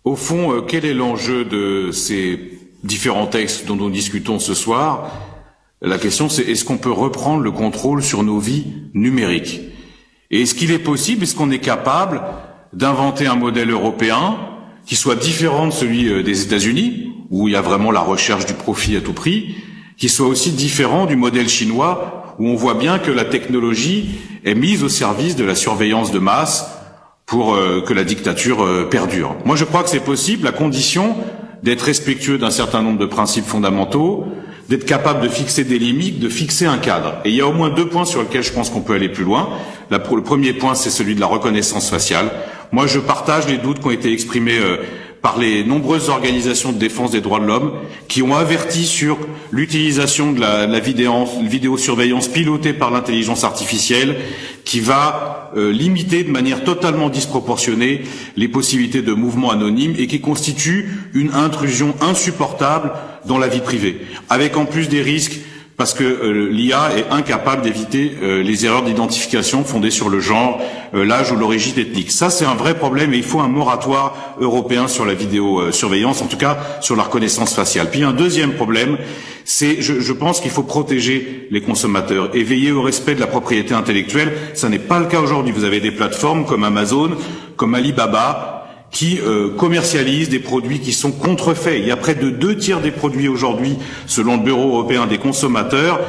Au fond, quel est l'enjeu de ces différents textes dont nous discutons ce soir? La question, c'est est-ce qu'on peut reprendre le contrôle sur nos vies numériques? Et est-ce qu'il est possible, est-ce qu'on est capable d'inventer un modèle européen qui soit différent de celui des États-Unis, où il y a vraiment la recherche du profit à tout prix, qui soit aussi différent du modèle chinois, où on voit bien que la technologie est mise au service de la surveillance de masse pour que la dictature perdure. Moi, je crois que c'est possible, à condition d'être respectueux d'un certain nombre de principes fondamentaux, d'être capable de fixer des limites, de fixer un cadre. Et il y a au moins 2 points sur lesquels je pense qu'on peut aller plus loin. Le premier point, c'est celui de la reconnaissance faciale. Moi, je partage les doutes qui ont été exprimés par les nombreuses organisations de défense des droits de l'homme qui ont averti sur l'utilisation de la vidéosurveillance pilotée par l'intelligence artificielle qui va limiter de manière totalement disproportionnée les possibilités de mouvements anonymes et qui constitue une intrusion insupportable dans la vie privée, avec en plus des risques parce que l'IA est incapable d'éviter les erreurs d'identification fondées sur le genre, l'âge ou l'origine ethnique. Ça, c'est un vrai problème et il faut un moratoire européen sur la vidéosurveillance, en tout cas sur la reconnaissance faciale. Puis un deuxième problème, c'est, je pense qu'il faut protéger les consommateurs et veiller au respect de la propriété intellectuelle. Ça n'est pas le cas aujourd'hui. Vous avez des plateformes comme Amazon, comme Alibaba, qui commercialisent des produits qui sont contrefaits. Il y a près de 2 tiers des produits aujourd'hui, selon le Bureau européen des consommateurs,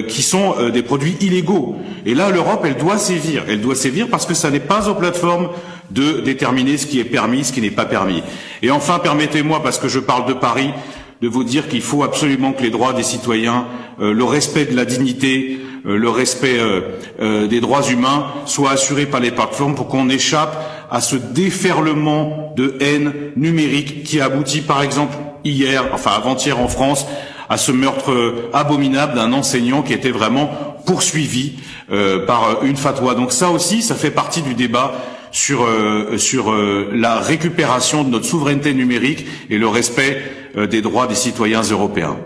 qui sont des produits illégaux. Et là, l'Europe, elle doit sévir. Elle doit sévir parce que ça n'est pas aux plateformes de déterminer ce qui est permis, ce qui n'est pas permis. Et enfin, permettez-moi, parce que je parle de Paris, de vous dire qu'il faut absolument que les droits des citoyens, le respect de la dignité, le respect des droits humains soient assurés par les plateformes pour qu'on échappe à ce déferlement de haine numérique qui aboutit par exemple avant-hier en France, à ce meurtre abominable d'un enseignant qui était vraiment poursuivi par une fatwa. Donc ça aussi, ça fait partie du débat sur la récupération de notre souveraineté numérique et le respect des droits des citoyens européens.